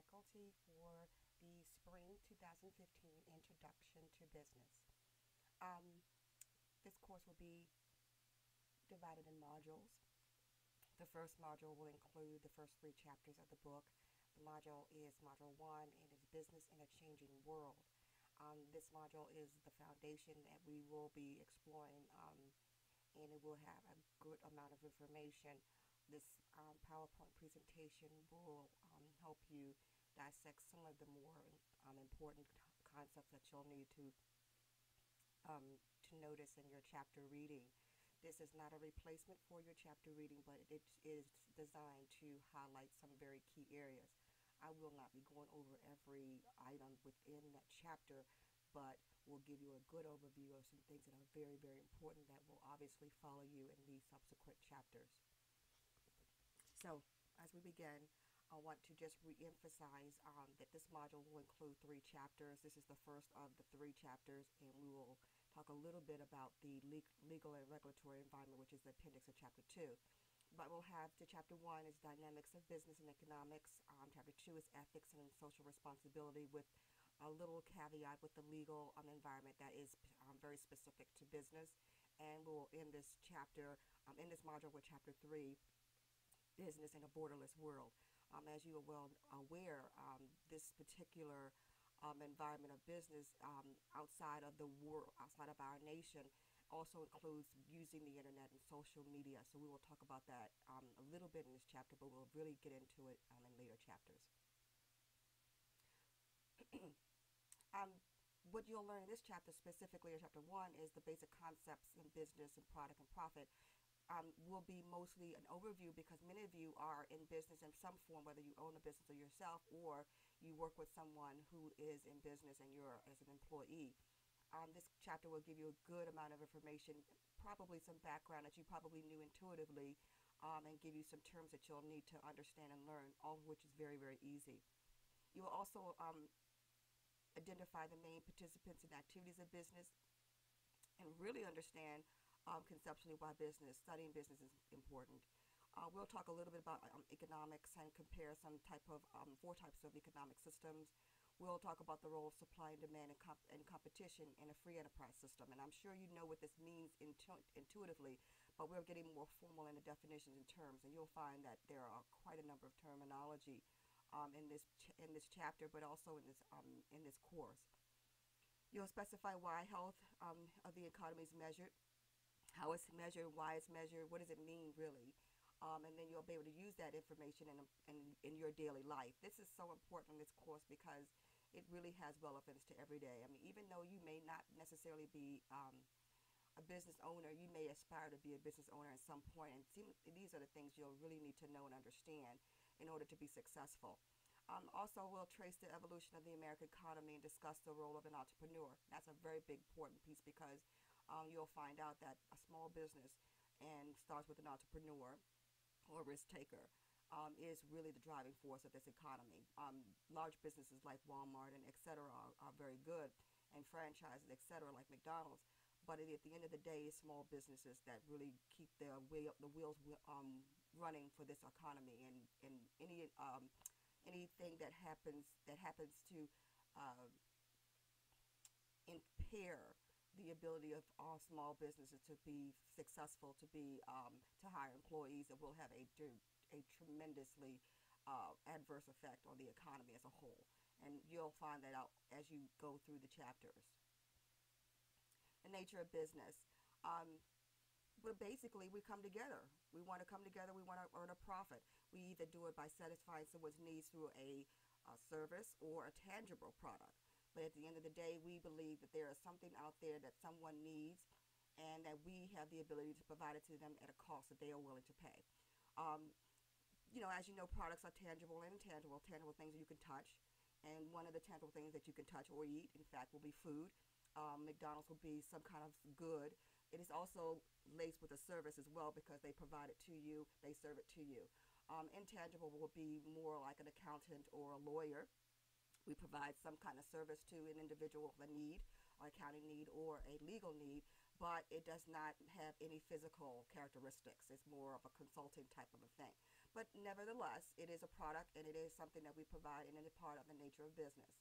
faculty for the Spring 2015 Introduction to Business. Um, this course will be divided in modules. The first module will include the first three chapters of the book. The module is Module 1 and is Business in a Changing World. This module is the foundation that we will be exploring, and it will have a good amount of information. This PowerPoint presentation will help you dissect some of the more important concepts that you'll need to notice in your chapter reading. This is not a replacement for your chapter reading, but it is designed to highlight some very key areas. I will not be going over every item within that chapter, but will give you a good overview of some things that are very, very important that will obviously follow you in the subsequent chapters. So, as we begin, I want to just re-emphasize that this module will include three chapters. This is the first of the three chapters, and we will talk a little bit about the legal and regulatory environment, which is the appendix of chapter 2. But we'll have the chapter 1 is dynamics of business and economics. Chapter 2 is ethics and social responsibility, with a little caveat with the legal environment that is very specific to business. And we'll end this chapter, in this module with chapter 3, business in a borderless world. As you are well aware, this particular environment of business outside of the world, outside of our nation, also includes using the internet and social media. So we will talk about that a little bit in this chapter, but we'll really get into it in later chapters. um, what you'll learn in this chapter, specifically in chapter 1, is the basic concepts in business and product and profit. Will be mostly an overview, because many of you are in business in some form, whether you own a business or yourself, or you work with someone who is in business and you're as an employee. This chapter will give you a good amount of information, probably some background that you probably knew intuitively, and give you some terms that you'll need to understand and learn, all of which is very, very easy. You will also identify the main participants in activities of business and really understand conceptually why studying business is important. We'll talk a little bit about economics and compare some type of four types of economic systems. We'll talk about the role of supply and demand and competition in a free enterprise system. And I'm sure you know what this means intuitively, but we're getting more formal in the definitions and terms. And you'll find that there are quite a number of terminology in this chapter, but also in this course. You'll specify why health of the economy is measured, how it's measured, why it's measured, what does it mean really, and then you'll be able to use that information in your daily life. This is so important in this course because it really has relevance to every day. I mean, even though you may not necessarily be a business owner, you may aspire to be a business owner at some point, and these are the things you'll really need to know and understand in order to be successful. Also, we'll trace the evolution of the American economy and discuss the role of an entrepreneur. That's a very big important piece, because you'll find out that a small business and starts with an entrepreneur or risk taker is really the driving force of this economy. Large businesses like Walmart and etc. are very good, and franchises etc. like McDonald's. But at the end of the day, it's small businesses that really keep the wheels running for this economy, and anything that happens to impair the ability of all small businesses to be successful, to hire employees, it will have a tremendously adverse effect on the economy as a whole. And you'll find that out as you go through the chapters. The nature of business. But basically, we come together. We want to come together. We want to earn a profit. We either do it by satisfying someone's needs through a service or a tangible product. But at the end of the day, we believe that there is something out there that someone needs, and that we have the ability to provide it to them at a cost that they are willing to pay. Um, as you know, products are tangible and intangible. Tangible things that you can touch, and one of the tangible things that you can touch or eat, in fact, will be food. McDonald's will be some kind of good. It is also laced with a service as well, because they provide it to you, they serve it to you. Intangible will be more like an accountant or a lawyer. We provide some kind of service to an individual with a need, or accounting need, or a legal need, but it does not have any physical characteristics. It's more of a consulting type of a thing. But nevertheless, it is a product and it is something that we provide, and it is part of the nature of business.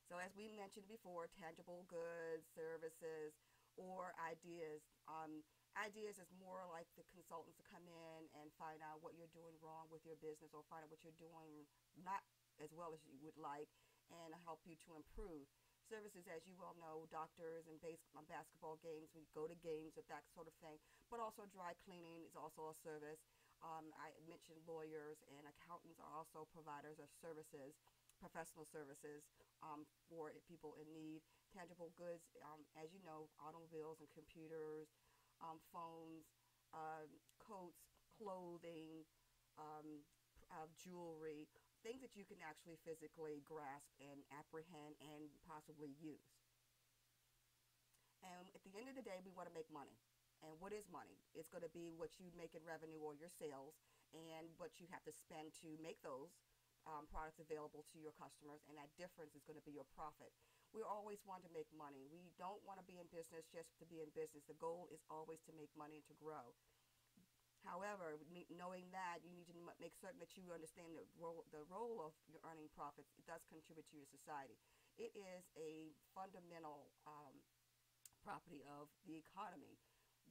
So as we mentioned before, tangible goods, services, or ideas. Ideas is more like the consultants to come in and find out what you're doing wrong with your business, or find out what you're doing not as well as you would like, and help you to improve. Services, as you well know, doctors and basketball games, we go to games with that sort of thing. But also dry cleaning is also a service. I mentioned lawyers and accountants are also providers of services, professional services, for people in need. Tangible goods, as you know, automobiles and computers, phones, coats, clothing, jewelry, things that you can actually physically grasp and apprehend and possibly use. And at the end of the day, we want to make money. And what is money? It's going to be what you make in revenue or your sales, and what you have to spend to make those products available to your customers, and that difference is going to be your profit. We always want to make money. We don't want to be in business just to be in business. The goal is always to make money and to grow. However, knowing that, you need to make certain that you understand the role of your earning profits. It does contribute to your society. It is a fundamental property of the economy.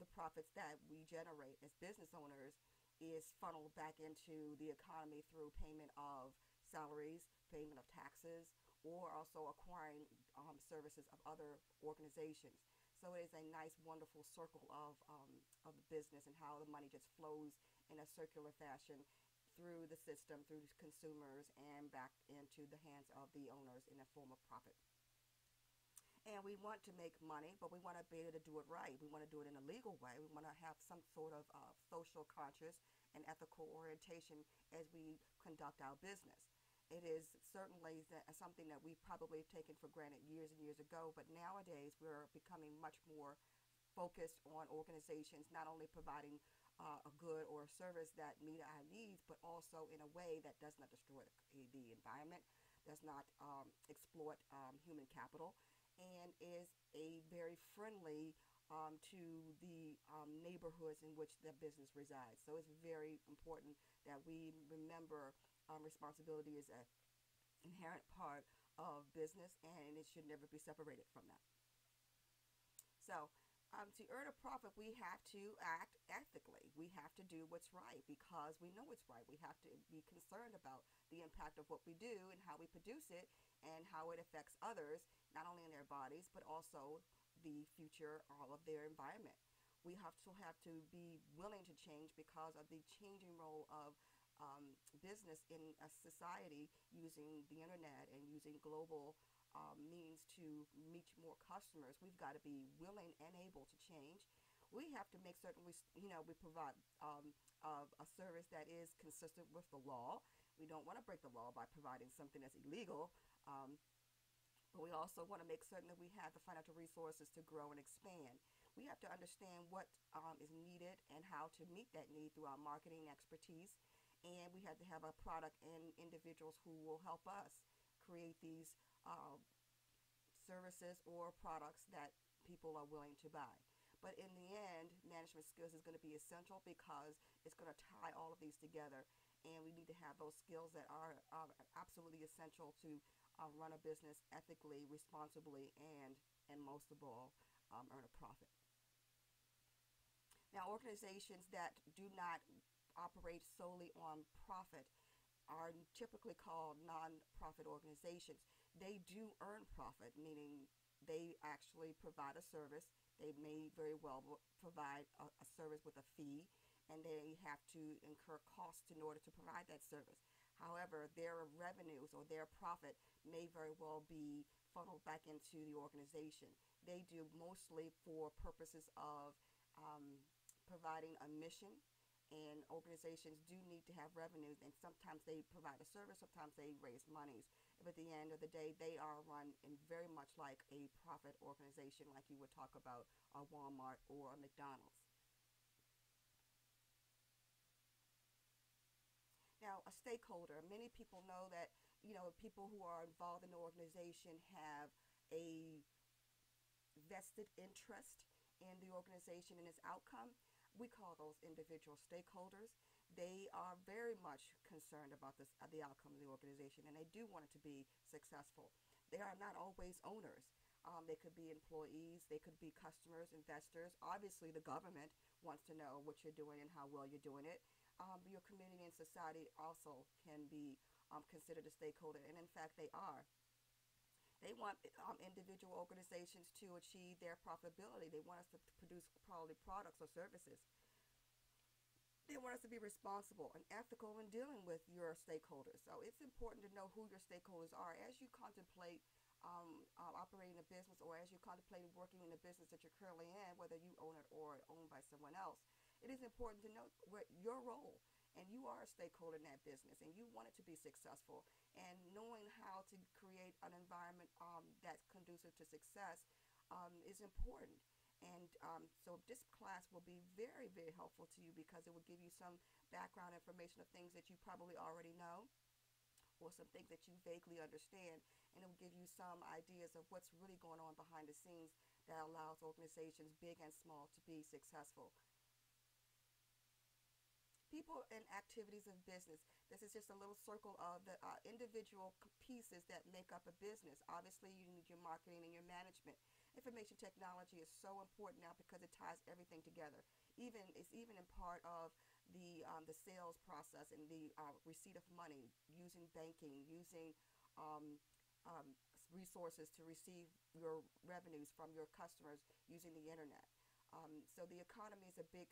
The profits that we generate as business owners is funneled back into the economy through payment of salaries, payment of taxes, or also acquiring services of other organizations. So it is a nice, wonderful circle of the business, and how the money just flows in a circular fashion through the system, through consumers, and back into the hands of the owners in a form of profit. And we want to make money, but we want to be able to do it right. We want to do it in a legal way. We want to have some sort of social conscious and ethical orientation as we conduct our business. It is certainly something that we probably have taken for granted years and years ago, but nowadays we're becoming much more focused on organizations not only providing a good or a service that meet our needs, but also in a way that does not destroy the environment, does not exploit human capital, and is a very friendly to the neighborhoods in which the business resides. So it's very important that we remember responsibility is an inherent part of business, and it should never be separated from that. So to earn a profit, we have to act ethically. We have to do what's right because we know it's right. We have to be concerned about the impact of what we do and how we produce it, and how it affects others, not only in their bodies, but also the future of their environment. We have to be willing to change because of the changing role of business in a society, using the internet and using global means to reach more customers. We've got to be willing and able to change. We have to make certain we provide a service that is consistent with the law. We don't want to break the law by providing something that's illegal. But we also want to make certain that we have the financial resources to grow and expand. We have to understand what is needed and how to meet that need through our marketing expertise. And we have to have a product and individuals who will help us create these services or products that people are willing to buy. But in the end, management skills is going to be essential because it's going to tie all of these together. And we need to have those skills that are absolutely essential to run a business ethically, responsibly, and most of all, earn a profit. Now, organizations that do not operate solely on profit are typically called non-profit organizations. They do earn profit, meaning they actually provide a service. They may very well provide a service with a fee, and they have to incur costs in order to provide that service. However, their revenues or their profit may very well be funneled back into the organization. They do mostly for purposes of providing a mission, and organizations do need to have revenues, and sometimes they provide a service, sometimes they raise monies. But at the end of the day, they are run in very much like a profit organization, like you would talk about a Walmart or a McDonald's. Now, a stakeholder, many people know that, people who are involved in the organization have a vested interest in the organization and its outcome. We call those individual stakeholders. They are very much concerned about the outcome of the organization, and they do want it to be successful. They are not always owners. They could be employees, they could be customers, investors. Obviously, the government wants to know what you're doing and how well you're doing it. Your community and society also can be considered a stakeholder, and in fact, they are. They want individual organizations to achieve their profitability. They want us to produce quality products or services. They want us to be responsible and ethical in dealing with your stakeholders. So it's important to know who your stakeholders are as you contemplate operating a business, or as you contemplate working in the business that you're currently in, whether you own it or owned by someone else. It is important to know what your role, and you are a stakeholder in that business, and you want it to be successful. And knowing how to create an environment that's conducive to success is important. And so this class will be very, very helpful to you because it will give you some background information of things that you probably already know, or some things that you vaguely understand, and it will give you some ideas of what's really going on behind the scenes that allows organizations, big and small, to be successful. People and activities of business. This is just a little circle of the individual pieces that make up a business. Obviously, you need your marketing and your management. Information technology is so important now because it ties everything together. It's even in part of the sales process and the receipt of money, using banking, using um, resources to receive your revenues from your customers using the internet. So the economy is a big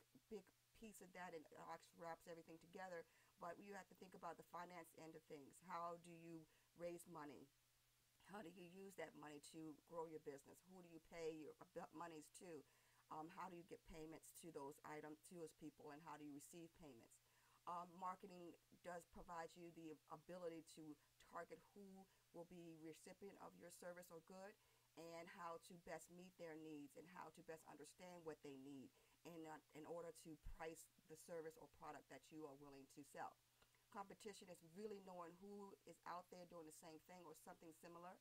piece of that, and it actually wraps everything together. But you have to think about the finance end of things. How do you raise money? How do you use that money to grow your business? Who do you pay your monies to? How do you get payments to those items, to those people, and how do you receive payments? Marketing does provide you the ability to target who will be recipient of your service or good, and how to best meet their needs, and how to best understand what they need in order to price the service or product that you are willing to sell. Competition is really knowing who is out there doing the same thing or something similar,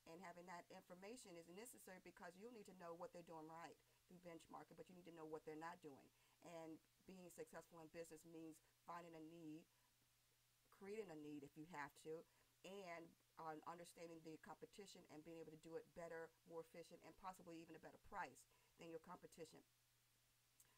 and having that information is necessary because you'll need to know what they're doing right through benchmarking, but you need to know what they're not doing. And being successful in business means finding a need, creating a need if you have to, and understanding the competition and being able to do it better, more efficient, and possibly even a better price than your competition.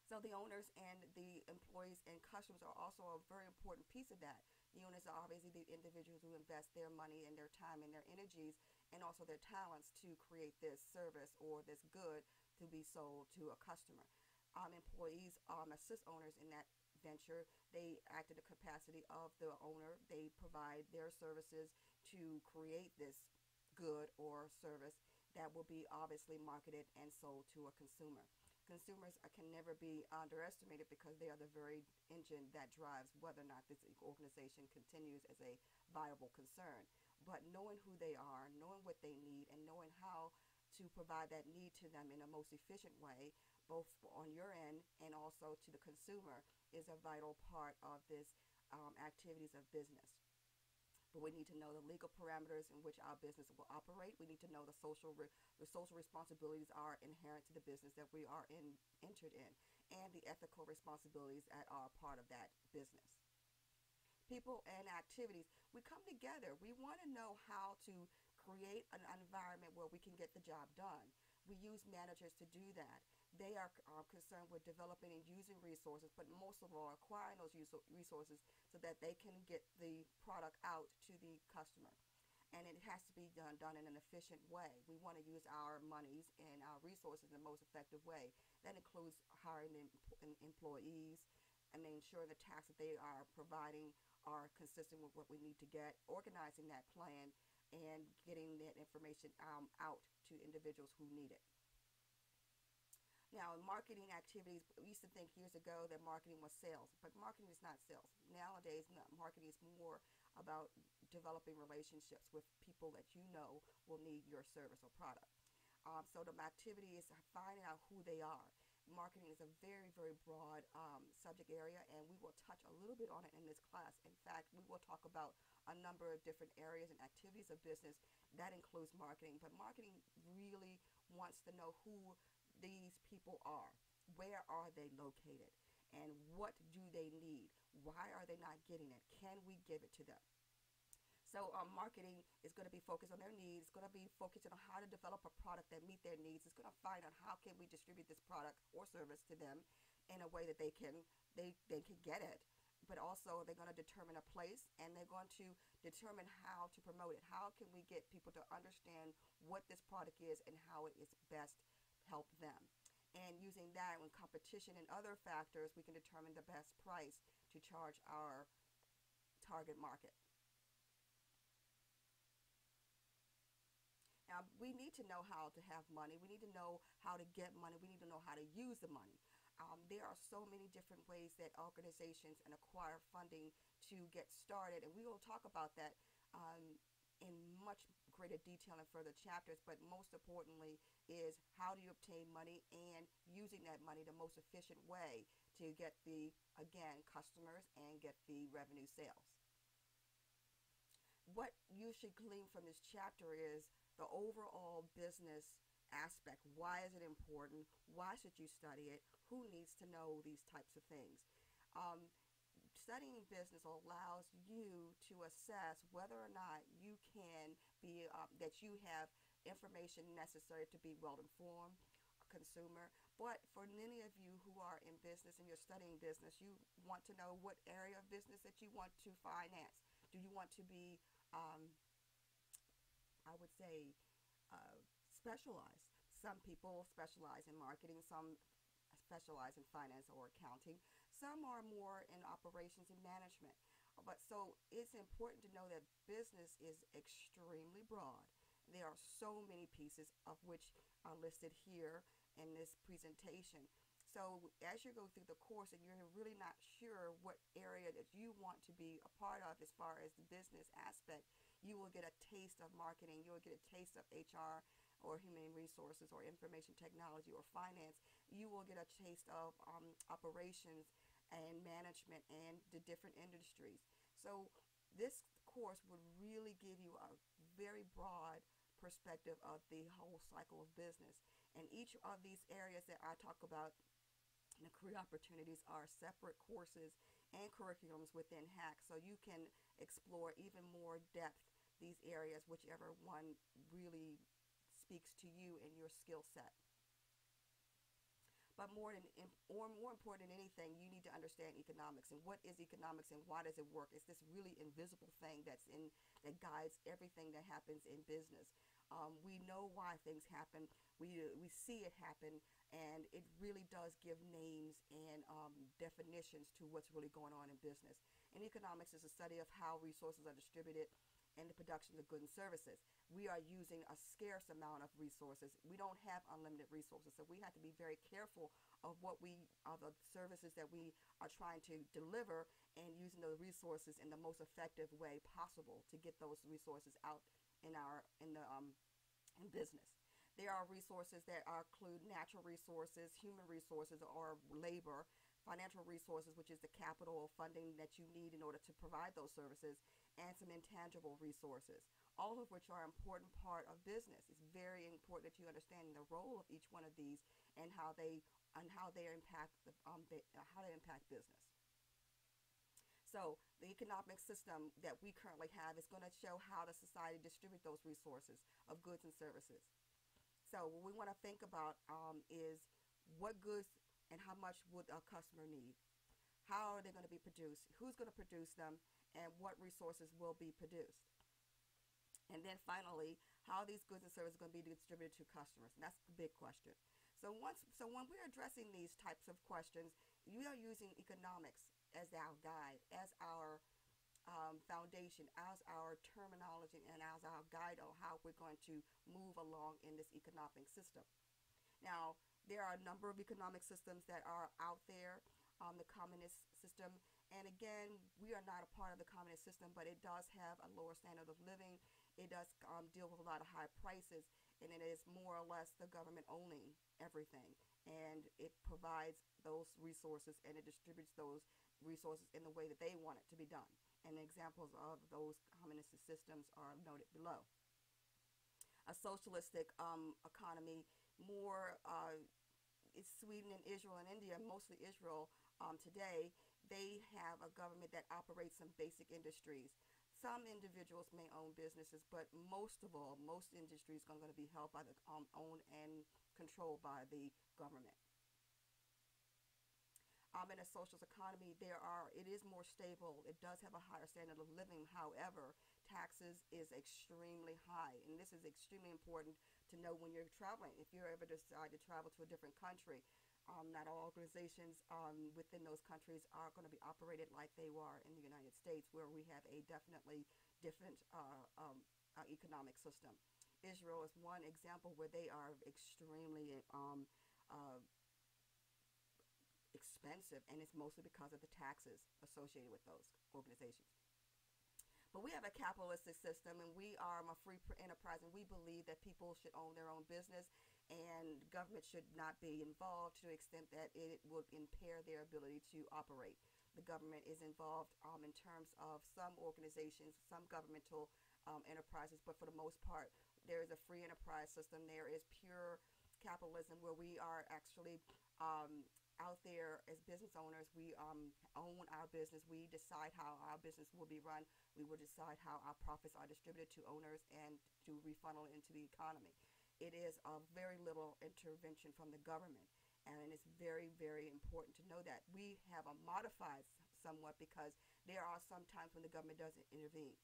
So the owners and the employees and customers are also a very important piece of that. The owners are obviously the individuals who invest their money and their time and their energies and also their talents to create this service or this good to be sold to a customer. Employees assist owners in that venture. They act in the capacity of the owner. They provide their services to create this good or service that will be obviously marketed and sold to a consumer. Consumers can never be underestimated because they are the very engine that drives whether or not this organization continues as a viable concern. But knowing who they are, knowing what they need, and knowing how to provide that need to them in a most efficient way, both on your end and also to the consumer, is a vital part of this activities of business. But we need to know the legal parameters in which our business will operate. We need to know the social responsibilities are inherent to the business that we are entered in, and the ethical responsibilities that are part of that business. People and activities. We come together. We want to know how to create an environment where we can get the job done. We use managers to do that. They are concerned with developing and using resources, but most of all, acquiring those resources so that they can get the product out to the customer. And it has to be done in an efficient way. We want to use our monies and our resources in the most effective way. That includes hiring the employees and ensuring the tasks that they are providing are consistent with what we need to get, organizing that plan, and getting that information out to individuals who need it. Now, in marketing activities, we used to think years ago that marketing was sales, but marketing is not sales. Nowadays, marketing is more about developing relationships with people that you know will need your service or product. So the activity is finding out who they are. Marketing is a very, very broad subject area, and we will touch a little bit on it in this class. In fact, we will talk about a number of different areas and activities of business that includes marketing, but marketing really wants to know who these people are, where are they located, and what do they need, why are they not getting it, can we give it to them. So marketing is going to be focused on their needs. It's going to be focused on how to develop a product that meet their needs. It's going to find out how can we distribute this product or service to them in a way that they can get it. But also they're going to determine a place, and they're going to determine how to promote it. How can we get people to understand what this product is and how it is best help them? And using that with competition and other factors, we can determine the best price to charge our target market. Now, we need to know how to have money. We need to know how to get money. We need to know how to use the money. There are so many different ways that organizations and acquire funding to get started, and we will talk about that in much greater detail in further chapters. But most importantly is how do you obtain money and using that money the most efficient way to get the, again, customers and get the revenue sales. What you should glean from this chapter is the overall business aspect. Why is it important? Why should you study it? Who needs to know these types of things? Studying business allows you to assess whether or not you can be, that you have information necessary to be well informed consumer. But for many of you who are in business and you're studying business, you want to know what area of business that you want to finance. Do you want to be, I would say, specialized? Some people specialize in marketing, some specialize in finance or accounting, some are more in operations and management. But so it's important to know that business is extremely broad. There are so many pieces of which are listed here in this presentation. So as you go through the course and you're really not sure what area that you want to be a part of as far as the business aspect, you will get a taste of marketing, you will get a taste of HR or human resources or information technology or finance. You will get a taste of operations and management and the different industries. So this course would really give you a very broad perspective of the whole cycle of business. And each of these areas that I talk about in the career opportunities are separate courses and curriculums within HACC, so you can explore even more depth these areas, whichever one really speaks to you and your skill set. But more important than anything, you need to understand economics. And what is economics and why does it work? It's this really invisible thing that guides everything that happens in business. We know why things happen. We see it happen, and it really does give names and definitions to what's really going on in business. And economics is a study of how resources are distributed and the production of goods and services. We are using a scarce amount of resources. We don't have unlimited resources, so we have to be very careful of the services that we are trying to deliver, and using those resources in the most effective way possible to get those resources out in business. There are resources that include natural resources, human resources, or labor, financial resources, which is the capital or funding that you need in order to provide those services, and some intangible resources, all of which are an important part of business. It's very important that you understand the role of each one of these and how they impact business. So the economic system that we currently have is going to show how the society distribute those resources of goods and services. So what we want to think about is what goods and how much would a customer need? How are they going to be produced? Who's going to produce them? And what resources will be produced? And then finally, how these goods and services are going to be distributed to customers? And that's the big question. So when we're addressing these types of questions, we are using economics as our guide, as our foundation, as our terminology, and as our guide on how we're going to move along in this economic system. Now, there are a number of economic systems that are out there. The communist system, and again, we are not a part of the communist system, but it does have a lower standard of living. It does deal with a lot of high prices, and it is more or less the government owning everything, and it provides those resources and it distributes those resources in the way that they want it to be done. And examples of those communist systems are noted below. A socialistic economy more it's Sweden and Israel and India, mostly Israel today, they have a government that operates some basic industries. Some individuals may own businesses, but most of all, most industries are going to be held by the owned and controlled by the government. In a socialist economy, it is more stable. It does have a higher standard of living. However, taxes is extremely high, and this is extremely important to know when you're traveling. If you ever decide to travel to a different country, not all organizations within those countries are going to be operated like they were in the United States, where we have a definitely different economic system. Israel is one example where they are extremely uh, expensive, and it's mostly because of the taxes associated with those organizations. But we have a capitalistic system, and we are a free enterprise, and we believe that people should own their own business, and government should not be involved to the extent that it would impair their ability to operate. The government is involved in terms of some organizations, some governmental enterprises, but for the most part, there is a free enterprise system. There is pure capitalism where we are actually out there as business owners. We own our business. We decide how our business will be run. We will decide how our profits are distributed to owners and to refunnel into the economy. It is a very little intervention from the government, and it's very, very important to know that. We have a modified somewhat because there are some times when the government doesn't intervene.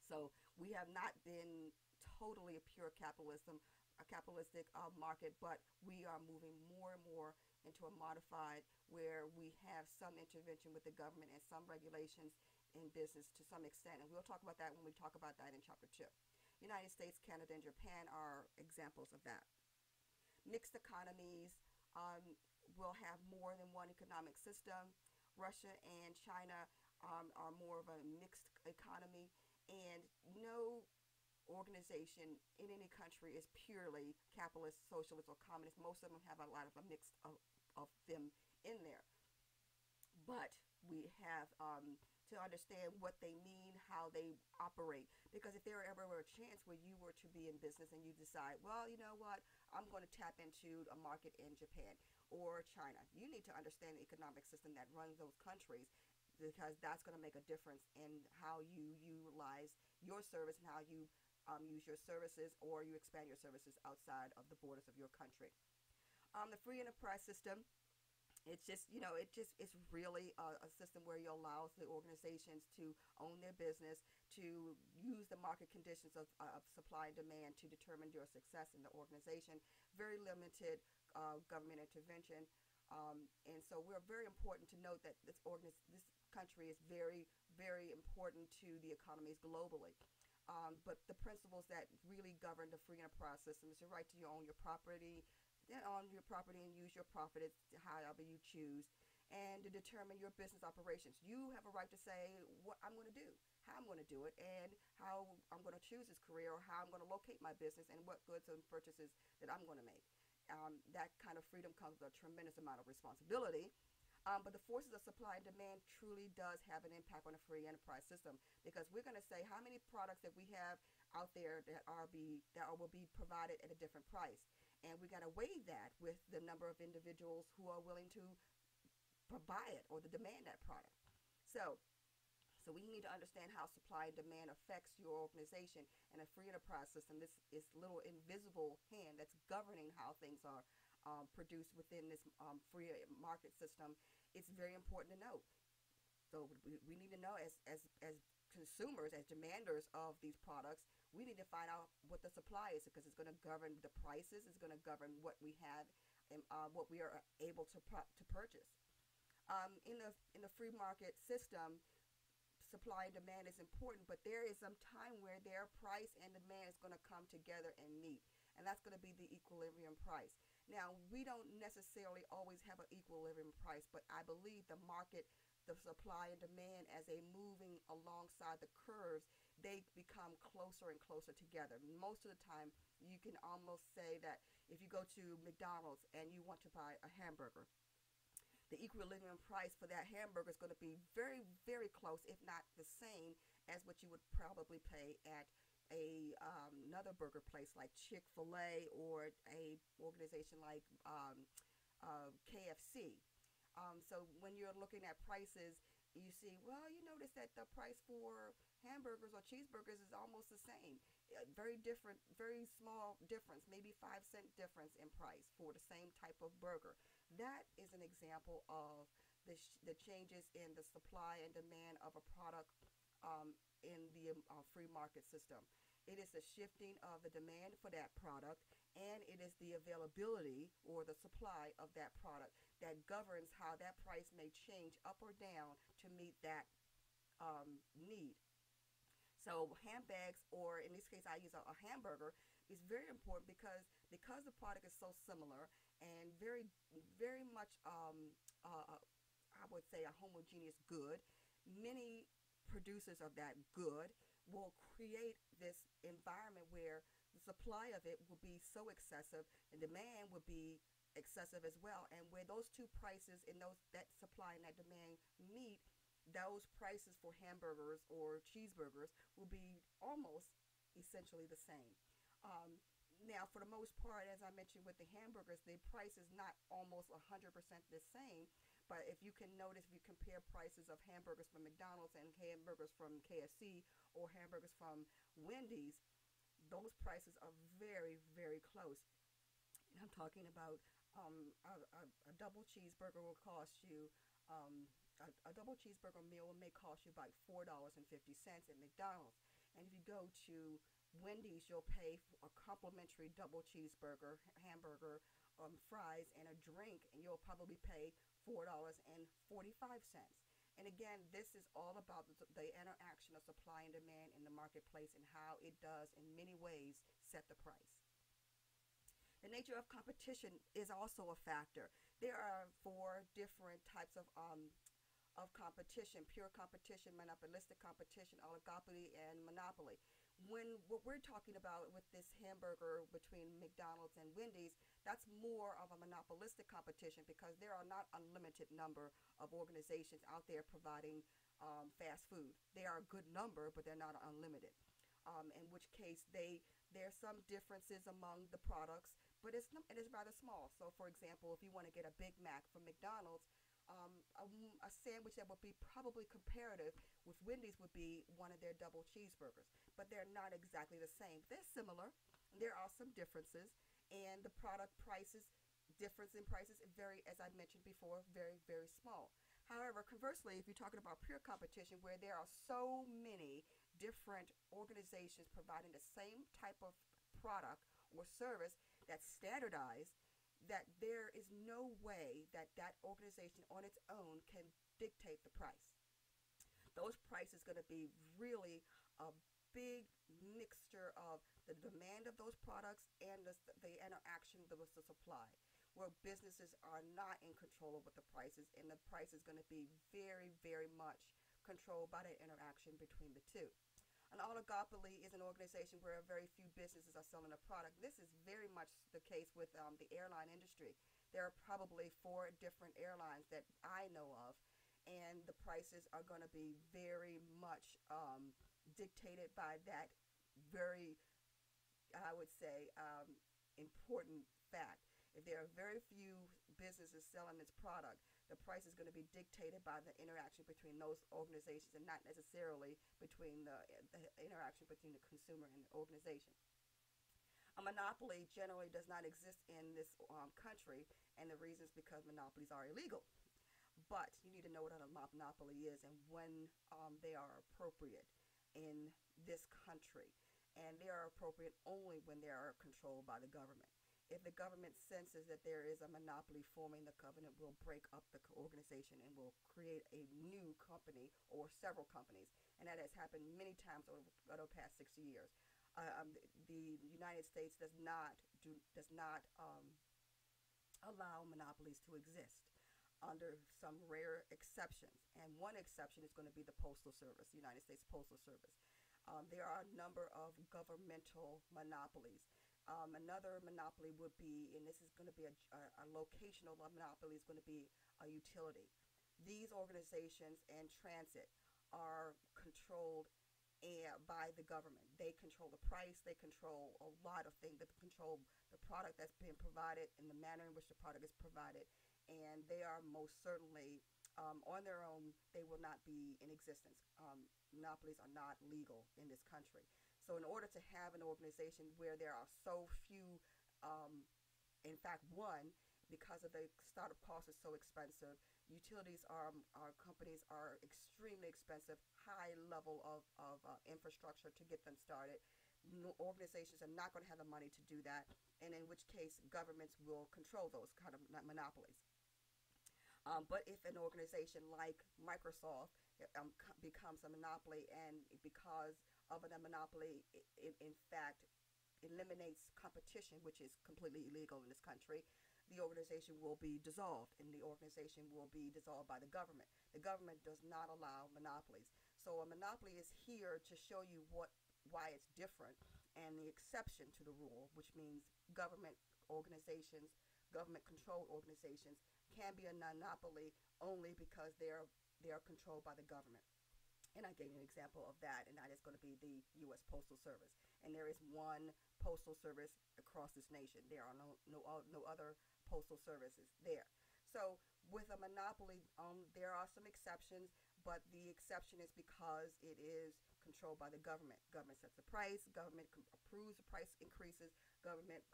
So we have not been totally a pure capitalism, a capitalistic market, but we are moving more and more into a modified where we have some intervention with the government and some regulations in business to some extent. And we'll talk about that when we talk about that in chapter 2. United States, Canada, and Japan are examples of that. Mixed economies will have more than one economic system. Russia and China are more of a mixed economy, and no organization in any country is purely capitalist, socialist, or communist. Most of them have a lot of a mix of them in there. But we have to understand what they mean, how they operate. Because if there ever were a chance where you were to be in business and you decide, well, you know what, I'm going to tap into a market in Japan or China, you need to understand the economic system that runs those countries, because that's going to make a difference in how you utilize your service and how you use your services, or you expand your services outside of the borders of your country. The free enterprise system, it's really a system where you allows the organizations to own their business, to use the market conditions of supply and demand to determine your success in the organization. Very limited government intervention. And so we're very important to note that this country is very, very important to the economies globally. But the principles that really govern the free enterprise system is your right to own your property, own your property and use your profit however you choose, and to determine your business operations. You have a right to say what I'm going to do, how I'm going to do it, and how I'm going to choose this career, or how I'm going to locate my business, and what goods and purchases that I'm going to make. That kind of freedom comes with a tremendous amount of responsibility. But the forces of supply and demand truly does have an impact on the free enterprise system, because we're going to say how many products that we have out there that will be provided at a different price, and we got to weigh that with the number of individuals who are willing to buy it or to demand that product. So we need to understand how supply and demand affects your organization. And a free enterprise system, this little invisible hand that's governing how things are produced within this free market system, it's very important to know. So we need to know as consumers, as demanders of these products, we need to find out what the supply is, because it's going to govern the prices, it's going to govern what we have and what we are able to purchase. In the free market system, supply and demand is important, but there is some time where their price and demand is going to come together and meet, and that's going to be the equilibrium price. Now, we don't necessarily always have an equilibrium price, but I believe the market, the supply and demand, as they moving alongside the curves, they become closer and closer together. Most of the time, you can almost say that if you go to McDonald's and you want to buy a hamburger, the equilibrium price for that hamburger is going to be very, very close, if not the same, as what you would probably pay at another burger place like Chick-fil-A or a organization like KFC. So when you're looking at prices, you see, well, you notice that the price for hamburgers or cheeseburgers is almost the same. Very different, very small difference, maybe 5 cent difference in price for the same type of burger. That is an example of the changes in the supply and demand of a product in the free market system. It is the shifting of the demand for that product, and it is the availability or the supply of that product that governs how that price may change up or down to meet that need. So handbags, or in this case, I use a hamburger, is very important because the product is so similar and very much I would say a homogeneous good. Many producers of that good will create this environment where the supply of it will be so excessive and demand would be excessive as well, and where those two prices and those that supply and that demand meet, those prices for hamburgers or cheeseburgers will be almost essentially the same. Um, Now, for the most part, as I mentioned with the hamburgers, the price is not almost 100% the same. But if you can notice, if you compare prices of hamburgers from McDonald's and hamburgers from KFC or hamburgers from Wendy's, those prices are very, very close. And I'm talking about a double cheeseburger will cost you a double cheeseburger meal may cost you about $4.50 at McDonald's. And if you go to Wendy's, you'll pay for a complimentary double cheeseburger, hamburger, fries, and a drink, and you'll probably pay $4.45. And again, this is all about the interaction of supply and demand in the marketplace and how it does, in many ways, set the price. The nature of competition is also a factor. There are four different types of competition: pure competition, monopolistic competition, oligopoly, and monopoly. When what we're talking about with this hamburger between McDonald's and Wendy's, that's more of a monopolistic competition because there are not unlimited number of organizations out there providing fast food. They are a good number, but they're not unlimited. In which case there are some differences among the products, but it is rather small. So, for example, if you want to get a Big Mac from McDonald's, a sandwich that would be probably comparative with Wendy's would be one of their double cheeseburgers, but they're not exactly the same. They're similar. There are some differences, and the product prices, difference in prices, very, as I mentioned before, very, very small. However, conversely, if you're talking about pure competition, where there are so many different organizations providing the same type of product or service that's standardized, that there is no way that that organization on its own can dictate the price. Those prices going to be really a big mixture of the demand of those products and the interaction with the supply, where businesses are not in control of what the prices, and the price is going to be very, very much controlled by the interaction between the two. An oligopoly is an organization where very few businesses are selling a product. This is very much the case with the airline industry. There are probably 4 different airlines that I know of, and the prices are going to be very much dictated by that very, I would say, important fact. If there are very few businesses selling this product, the price is going to be dictated by the interaction between those organizations and not necessarily between the interaction between the consumer and the organization. A monopoly generally does not exist in this country, and the reason is because monopolies are illegal. But you need to know what a monopoly is and when they are appropriate in this country. And they are appropriate only when they are controlled by the government. If the government senses that there is a monopoly forming, the government will break up the organization and will create a new company or several companies. And that has happened many times over the past 60 years. The United States does not allow monopolies to exist under some rare exceptions. And one exception is going to be the Postal Service, the United States Postal Service. There are a number of governmental monopolies. Another monopoly would be, and this is going to be a locational monopoly, is going to be a utility. These organizations and transit are controlled and by the government. They control the price, they control a lot of things, they control the product that's being provided and the manner in which the product is provided, and they are most certainly on their own, they will not be in existence. Monopolies are not legal in this country. So, in order to have an organization where there are so few, um, in fact, one, because of the startup cost is so expensive, utilities are companies are extremely expensive, high level of infrastructure to get them started. No, organizations are not going to have the money to do that, and in which case governments will control those kind of monopolies. But if an organization like Microsoft becomes a monopoly, and because of a monopoly, in fact, eliminates competition, which is completely illegal in this country, the organization will be dissolved, and the organization will be dissolved by the government. The government does not allow monopolies. So a monopoly is here to show you why it's different, and the exception to the rule, which means government organizations, government controlled organizations can be a monopoly only because they are controlled by the government. And I gave you an example of that, and that is going to be the U.S. Postal Service. And there is one postal service across this nation. There are no other postal services there. So with a monopoly, there are some exceptions, but the exception is because it is controlled by the government. Government sets the price. Government approves the price increases. Government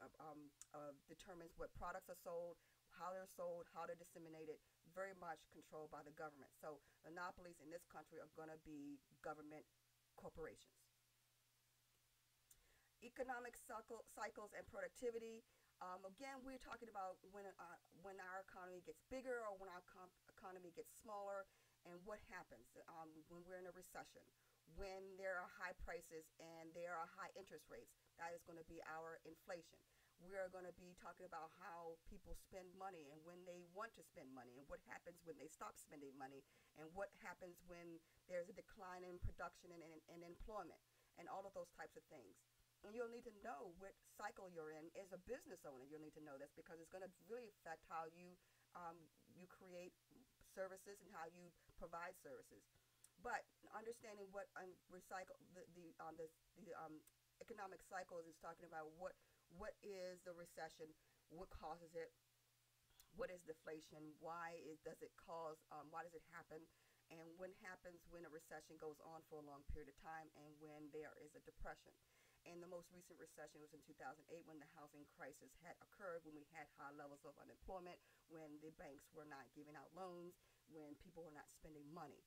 determines what products are sold, how they're disseminated. Very much controlled by the government. So monopolies in this country are going to be government corporations. Economic cycles and productivity. Again, we're talking about when our economy gets bigger or when our economy gets smaller, and what happens when we're in a recession, when there are high prices and there are high interest rates. That is going to be our inflation. We are going to be talking about how people spend money and when they want to spend money, and what happens when they stop spending money, and what happens when there's a decline in production and employment, and all of those types of things. And you'll need to know what cycle you're in as a business owner. You'll need to know this because it's going to really affect how you create services and how you provide services. But understanding what recycle the economic cycles is talking about what is the recession, what causes it, what is deflation, does it cause, why does it happen, and what happens when a recession goes on for a long period of time, and when there is a depression. And the most recent recession was in 2008 when the housing crisis had occurred, when we had high levels of unemployment, when the banks were not giving out loans, when people were not spending money.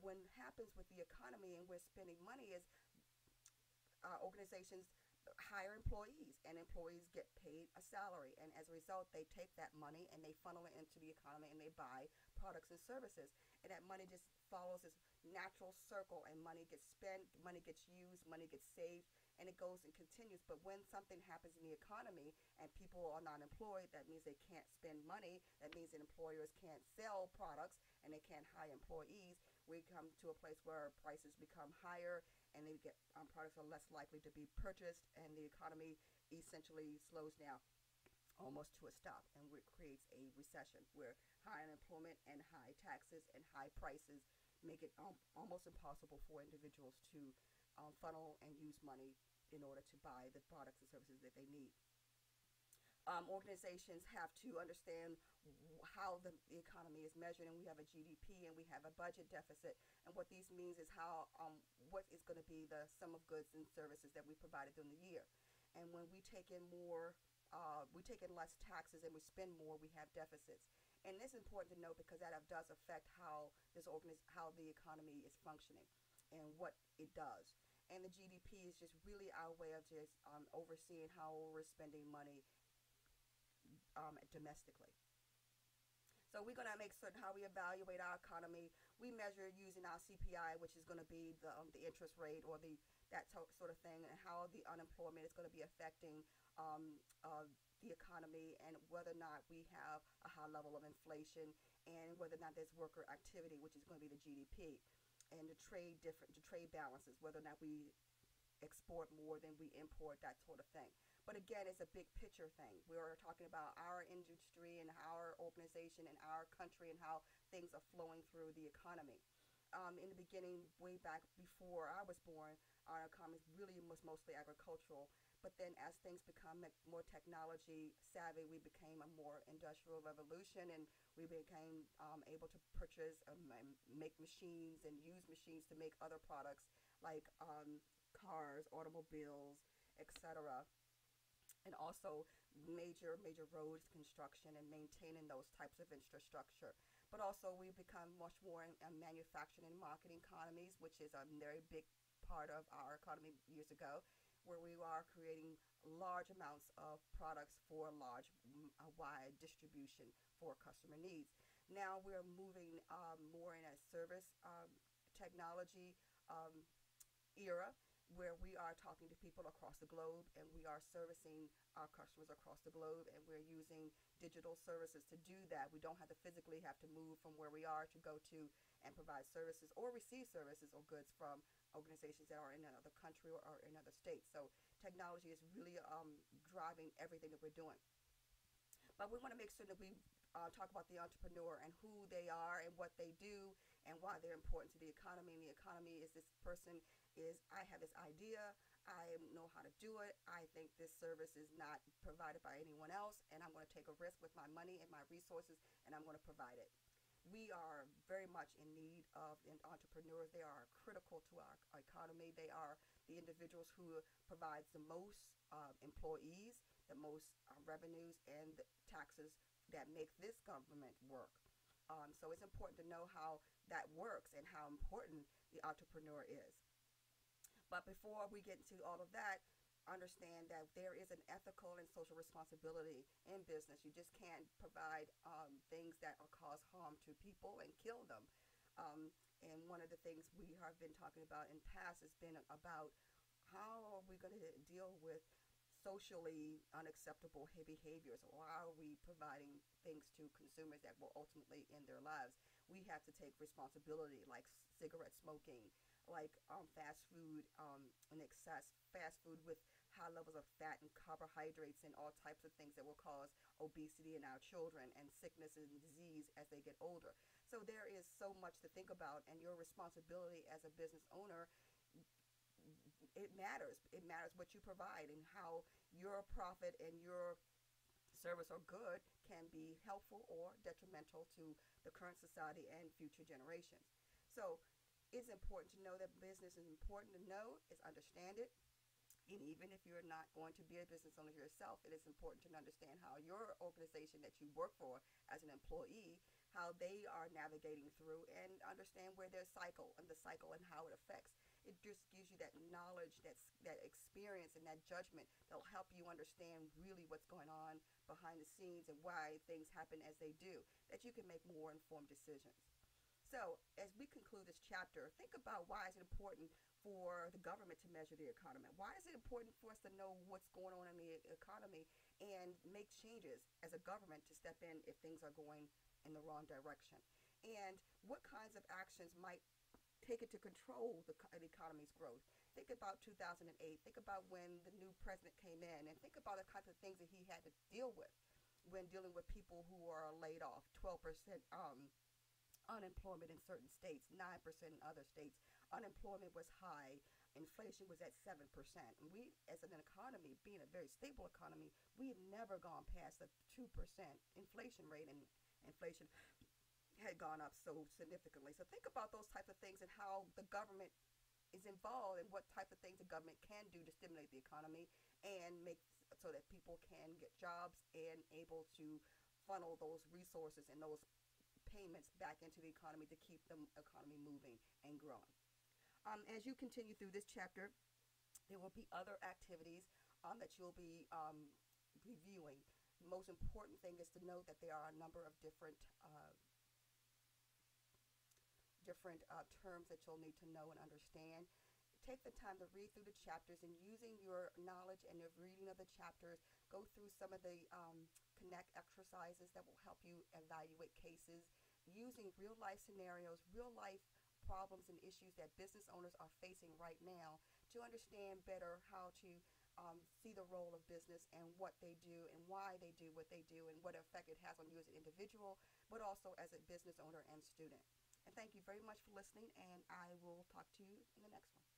What happens with the economy and we're spending money is organizations hire employees, and employees get paid a salary, and as a result they take that money and they funnel it into the economy and they buy products and services, and that money just follows this natural circle, and money gets spent, money gets used, money gets saved, and it goes and continues. But when something happens in the economy and people are not employed, that means they can't spend money, that means that employers can't sell products and they can't hire employees. We come to a place where prices become higher, and they get products are less likely to be purchased, and the economy essentially slows down almost to a stop, and it creates a recession where high unemployment and high taxes and high prices make it almost impossible for individuals to funnel and use money in order to buy the products and services that they need. Organizations have to understand how the economy is measured, and we have a GDP and we have a budget deficit. And what these means is how what is going to be the sum of goods and services that we provided during the year. And when we take in less taxes and we spend more, we have deficits. And it's important to note because that does affect how how the economy is functioning and what it does. And the GDP is just really our way of just overseeing how we're spending money domestically. So we're going to make certain how we evaluate our economy. We measure using our CPI, which is going to be the interest rate or sort of thing, and how the unemployment is going to be affecting the economy, and whether or not we have a high level of inflation, and whether or not there's worker activity, which is going to be the GDP, and the trade balances, whether or not we export more than we import, that sort of thing. But again, it's a big picture thing. We are talking about our industry and our organization and our country and how things are flowing through the economy. In the beginning, way back before I was born, our economy really was mostly agricultural. But then, as things become more technology savvy, we became a more industrial revolution, and we became able to purchase and make machines and use machines to make other products like cars, automobiles, etc. And also major roads construction and maintaining those types of infrastructure. But also we become much more in manufacturing and marketing economies, which is a very big part of our economy years ago, where we are creating large amounts of products for large, wide distribution for customer needs. Now we're moving more in a service technology um, era, where we are talking to people across the globe and we are servicing our customers across the globe, and we're using digital services to do that. We don't have to physically have to move from where we are to go to and provide services or receive services or goods from organizations that are in another country or in other states. So technology is really driving everything that we're doing. But we want to make sure that we talk about the entrepreneur and who they are and what they do and why they're important to the economy. And the economy is this person is, I have this idea, I know how to do it, I think this service is not provided by anyone else, and I'm going to take a risk with my money and my resources, and I'm going to provide it. We are very much in need of entrepreneurs. They are critical to our economy. They are the individuals who provides the most employees, the most revenues, and the taxes that make this government work. So it's important to know how that works and how important the entrepreneur is. But before we get into all of that, understand that there is an ethical and social responsibility in business. You just can't provide things that will cause harm to people and kill them. And one of the things we have been talking about in past has been about how are we going to deal with socially unacceptable behaviors, or how are we providing things to consumers that will ultimately end their lives. We have to take responsibility, like cigarette smoking, like fast food in excess, fast food with high levels of fat and carbohydrates and all types of things that will cause obesity in our children and sickness and disease as they get older. So there is so much to think about, and your responsibility as a business owner, it matters. It matters what you provide and how your profit and your service or good can be helpful or detrimental to the current society and future generations. So it's important to know that business is important to know, is understand it. And even if you're not going to be a business owner yourself, it is important to understand how your organization that you work for as an employee, how they are navigating through, and understand where their cycle and the cycle and how it affects. It just gives you that knowledge, that experience, and that judgment that'll help you understand really what's going on behind the scenes and why things happen as they do, that you can make more informed decisions. So, as we conclude this chapter, think about why is it important for the government to measure the economy? Why is it important for us to know what's going on in the economy and make changes as a government to step in if things are going in the wrong direction? And what kinds of actions might take it to control the economy's growth? Think about 2008. Think about when the new president came in, and think about the kinds of things that he had to deal with when dealing with people who are laid off, 12% unemployment in certain states, 9% in other states. Unemployment was high. Inflation was at 7%. And we, as an economy, being a very stable economy, we had never gone past a 2% inflation rate, and inflation had gone up so significantly. So think about those types of things and how the government is involved and what type of things the government can do to stimulate the economy and make so that people can get jobs and able to funnel those resources and those payments back into the economy to keep the economy moving and growing. As you continue through this chapter, there will be other activities that you'll be reviewing. The most important thing is to note that there are a number of different terms that you'll need to know and understand. Take the time to read through the chapters, and using your knowledge and your reading of the chapters, go through some of the connect exercises that will help you evaluate cases using real life scenarios, real life problems and issues that business owners are facing right now, to understand better how to see the role of business and what they do and why they do what they do and what effect it has on you as an individual, but also as a business owner and student. And thank you very much for listening, and I will talk to you in the next one.